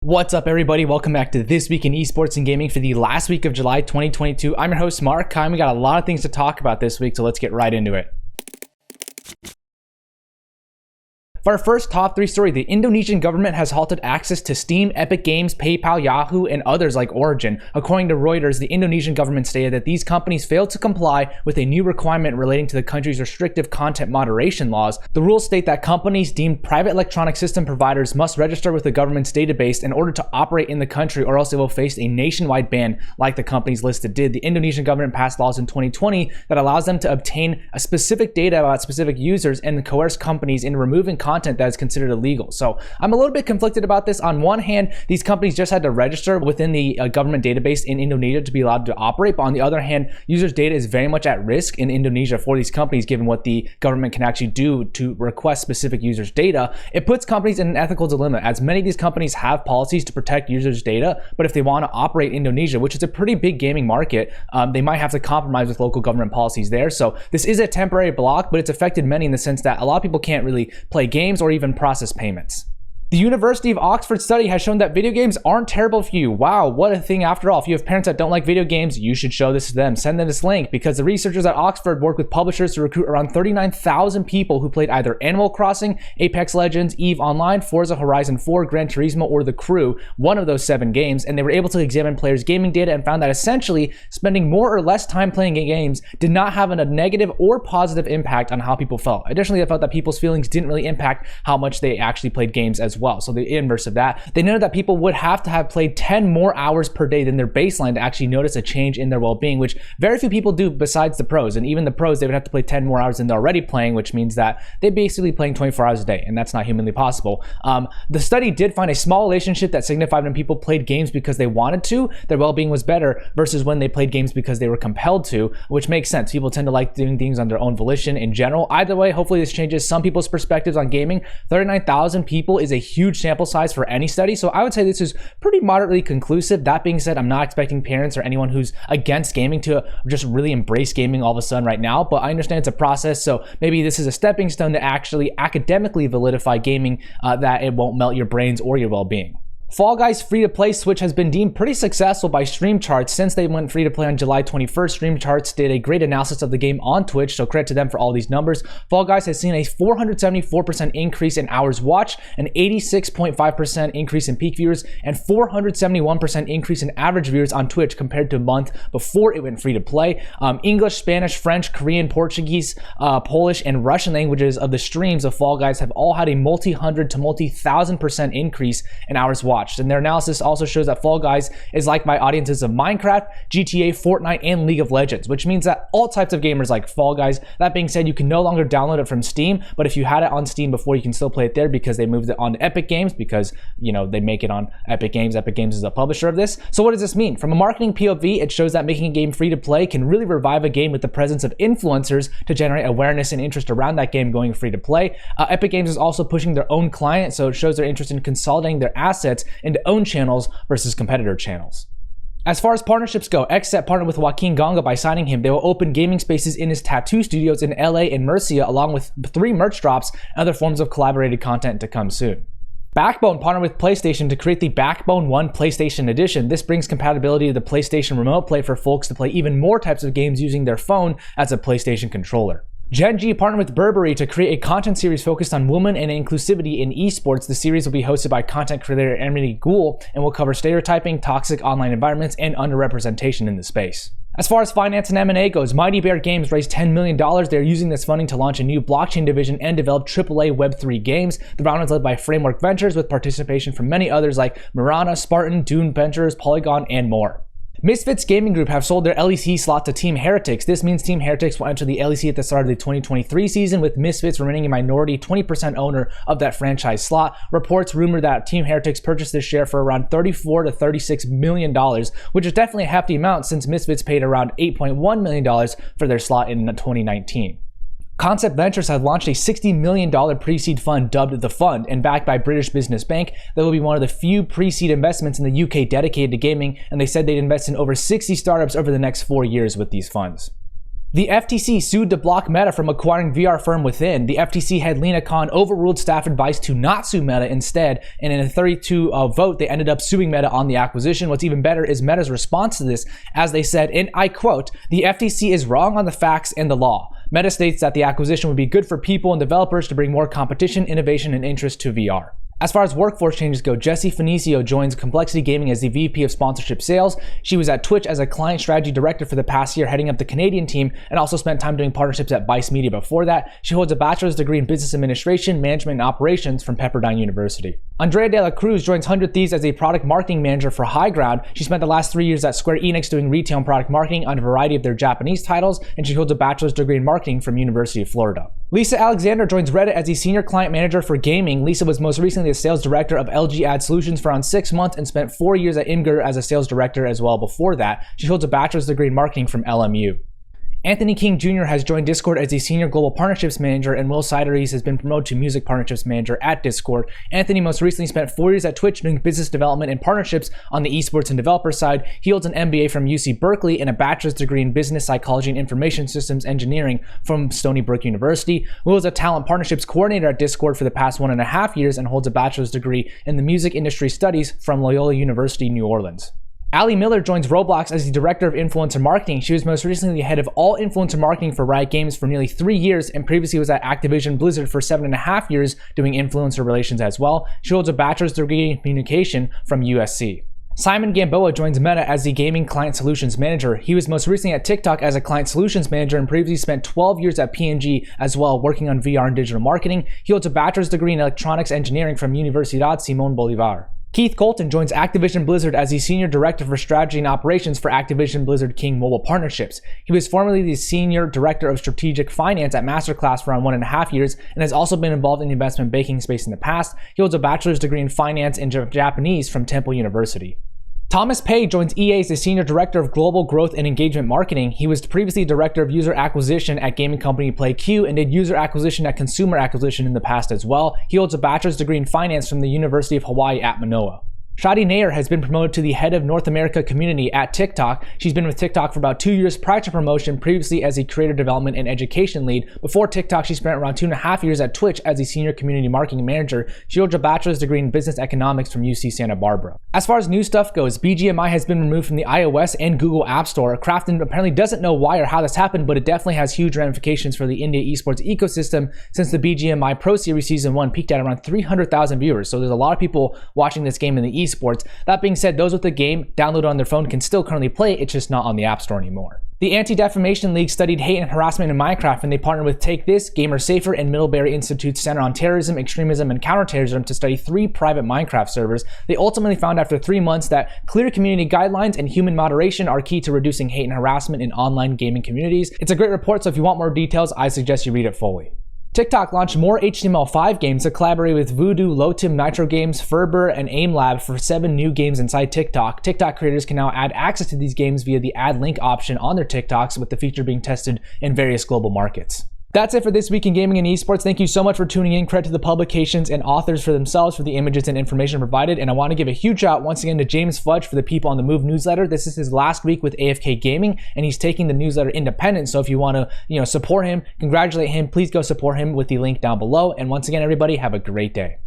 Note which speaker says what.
Speaker 1: What's up, everybody? Welcome back to This Week in Esports and Gaming for the last week of July 2022. I'm your host, Mark. We got a lot of things to talk about this week, so let's get right into it. For our first top 3 story, the Indonesian government has halted access to Steam, Epic Games, PayPal, Yahoo, and others like Origin. According to Reuters, the Indonesian government stated that these companies failed to comply with a new requirement relating to the country's restrictive content moderation laws. The rules state that companies deemed private electronic system providers must register with the government's database in order to operate in the country, or else they will face a nationwide ban like the companies listed did. The Indonesian government passed laws in 2020 that allows them to obtain a specific data about specific users and coerce companies in removing content that is considered illegal. So I'm a little bit conflicted about this. On one hand, these companies just had to register within the government database in Indonesia to be allowed to operate, but on the other hand, users' data is very much at risk in Indonesia for these companies, given what the government can actually do to request specific users' data. It puts companies in an ethical dilemma, as many of these companies have policies to protect users' data, but if they want to operate in Indonesia, which is a pretty big gaming market, they might have to compromise with local government policies there. So this is a temporary block, but it's affected many in the sense that a lot of people can't really play games or even process payments. The University of Oxford study has shown that video games aren't terrible for you. Wow, what a thing after all. If you have parents that don't like video games, you should show this to them. Send them this link, because the researchers at Oxford worked with publishers to recruit around 39,000 people who played either Animal Crossing, Apex Legends, EVE Online, Forza Horizon 4, Gran Turismo, or The Crew, one of those 7 games, and they were able to examine players' gaming data and found that essentially spending more or less time playing games did not have a negative or positive impact on how people felt. Additionally, they felt that people's feelings didn't really impact how much they actually played games as well. So the inverse of that, they noted that people would have to have played 10 more hours per day than their baseline to actually notice a change in their well-being, which very few people do besides the pros. And even the pros, they would have to play 10 more hours than they're already playing, which means that they're basically playing 24 hours a day, and that's not humanly possible. The study did find a small relationship that signified when people played games because they wanted to, their well-being was better, versus when they played games because they were compelled to, which makes sense. People tend to like doing things on their own volition in general. Either way, hopefully this changes some people's perspectives on gaming. 39,000 people is a huge sample size for any study, so I would say this is pretty moderately conclusive. That being said, I'm not expecting parents or anyone who's against gaming to just really embrace gaming all of a sudden right now, but I understand it's a process, so maybe this is a stepping stone to actually academically validify gaming, that it won't melt your brains or your well-being. Fall Guys free-to-play switch has been deemed pretty successful by Stream Charts since they went free-to-play on July 21st. Stream Charts did a great analysis of the game on Twitch, so credit to them for all these numbers. Fall Guys has seen a 474% increase in hours watched, an 86.5% increase in peak viewers, and 471% increase in average viewers on Twitch compared to a month before it went free-to-play. English, Spanish, French, Korean, Portuguese, Polish, and Russian languages of the streams of Fall Guys have all had a multi-hundred to multi-thousand% increase in hours watched. And their analysis also shows that Fall Guys is liked by audiences of Minecraft, GTA, Fortnite, and League of Legends, which means that all types of gamers like Fall Guys. That being said, you can no longer download it from Steam, but if you had it on Steam before, you can still play it there because they moved it on to Epic Games because, you know, they make it on Epic Games. Epic Games is a publisher of this. So what does this mean? From a marketing POV, it shows that making a game free to play can really revive a game with the presence of influencers to generate awareness and interest around that game going free to play. Epic Games is also pushing their own client, so it shows their interest in consolidating their assets into own channels versus competitor channels. As far as partnerships go, gov't partnered with Joaquin Gonga by signing him. They will open gaming spaces in his tattoo studios in LA and Murcia, along with 3 merch drops and other forms of collaborated content to come soon. Backbone partnered with PlayStation to create the Backbone 1 PlayStation Edition. This brings compatibility to the PlayStation Remote Play for folks to play even more types of games using their phone as a PlayStation controller. Gen G partnered with Burberry to create a content series focused on women and inclusivity in esports. The series will be hosted by content creator Emily Gould and will cover stereotyping, toxic online environments, and underrepresentation in the space. As far as finance and M&A goes, Mighty Bear Games raised $10 million. They're using this funding to launch a new blockchain division and develop AAA Web3 games. The round is led by Framework Ventures with participation from many others like Mirana, Spartan, Dune Ventures, Polygon, and more. Misfits Gaming Group have sold their LEC slot to Team Heretics. This means Team Heretics will enter the LEC at the start of the 2023 season, with Misfits remaining a minority 20% owner of that franchise slot. Reports rumor that Team Heretics purchased this share for around $34 to $36 million, which is definitely a hefty amount since Misfits paid around $8.1 million for their slot in 2019. Concept Ventures has launched a $60 million pre-seed fund dubbed The Fund, and backed by British Business Bank. That will be one of the few pre-seed investments in the UK dedicated to gaming, and they said they'd invest in over 60 startups over the next 4 years with these funds. The FTC sued to block Meta from acquiring VR firm Within. The FTC head Lina Khan overruled staff advice to not sue Meta instead, and in a 32 vote, they ended up suing Meta on the acquisition. What's even better is Meta's response to this, as they said, and I quote, "The FTC is wrong on the facts and the law." Meta states that the acquisition would be good for people and developers to bring more competition, innovation, and interest to VR. As far as workforce changes go, Jessie Fenicio joins Complexity Gaming as the VP of Sponsorship Sales. She was at Twitch as a Client Strategy Director for the past year, heading up the Canadian team, and also spent time doing partnerships at Vice Media before that. She holds a bachelor's degree in Business Administration, Management, and Operations from Pepperdine University. Andrea De La Cruz joins 100 Thieves as a Product Marketing Manager for High Ground. She spent the last 3 years at Square Enix doing retail and product marketing on a variety of their Japanese titles, and she holds a bachelor's degree in marketing from University of Florida. Lisa Alexander joins Reddit as a Senior Client Manager for Gaming. Lisa was most recently the Sales Director of LG Ad Solutions for around 6 months and spent 4 years at Imgur as a Sales Director as well before that. She holds a bachelor's degree in marketing from LMU. Anthony King Jr. has joined Discord as a Senior Global Partnerships Manager, and Will Sideries has been promoted to Music Partnerships Manager at Discord. Anthony most recently spent 4 years at Twitch doing business development and partnerships on the esports and developer side. He holds an MBA from UC Berkeley and a bachelor's degree in Business Psychology and Information Systems Engineering from Stony Brook University. Will is a Talent Partnerships Coordinator at Discord for the past 1.5 years and holds a bachelor's degree in the Music Industry Studies from Loyola University, New Orleans. Ali Miller joins Roblox as the Director of Influencer Marketing. She was most recently the head of all influencer marketing for Riot Games for nearly 3 years and previously was at Activision Blizzard for 7.5 years doing influencer relations as well. She holds a bachelor's degree in communication from USC. Simon Gamboa joins Meta as the Gaming Client Solutions Manager. He was most recently at TikTok as a Client Solutions Manager and previously spent 12 years at P&G as well, working on VR and digital marketing. He holds a bachelor's degree in Electronics Engineering from Universidad Simón Bolívar. Keithlton joins Activision Blizzard as the Senior Director for Strategy and Operations for Activision Blizzard King Mobile Partnerships. He was formerly the Senior Director of Strategic Finance at Masterclass for around 1.5 years and has also been involved in the investment banking space in the past. He holds a bachelor's degree in finance and Japanese from Temple University. Thomas Pei joins EA as the Senior Director of Global Growth and Engagement Marketing. He was previously Director of User Acquisition at gaming company PlayQ and did user acquisition at Consumer Acquisition in the past as well. He holds a bachelor's degree in finance from the University of Hawaii at Manoa. Shruti Nayer has been promoted to the head of North America community at TikTok. She's been with TikTok for about 2 years prior to promotion, previously as a creator development and education lead. Before TikTok, she spent around 2.5 years at Twitch as a senior community marketing manager. She holds a bachelor's degree in business economics from UC Santa Barbara. As far as new stuff goes, BGMI has been removed from the iOS and Google App Store. Krafton apparently doesn't know why or how this happened, but it definitely has huge ramifications for the India esports ecosystem since the BGMI Pro Series Season 1 peaked at around 300,000 viewers. So there's a lot of people watching this game in the esports. That being said, those with the game downloaded on their phone can still currently play it, it's just not on the App Store anymore. The Anti-Defamation League studied hate and harassment in Minecraft, and they partnered with Take This, Gamer Safer, and Middlebury Institute's Center on Terrorism, Extremism, and Counterterrorism to study 3 private Minecraft servers. They ultimately found after 3 months that clear community guidelines and human moderation are key to reducing hate and harassment in online gaming communities. It's a great report, so if you want more details, I suggest you read it fully. TikTok launched more HTML5 games to collaborate with Voodoo, Lotim, Nitro Games, 𝗠𝗿, and AimLab for 7 new games inside TikTok. TikTok creators can now add access to these games via the add link option on their TikToks, with the feature being tested in various global markets. That's it for this week in gaming and esports. Thank you so much for tuning in. Credit to the publications and authors for themselves for the images and information provided. And I want to give a huge shout once again to James Fudge for the People on the Move newsletter. This is his last week with AFK Gaming, and he's taking the newsletter independent. So if you want to, support him, congratulate him, please go support him with the link down below. And once again, everybody, have a great day.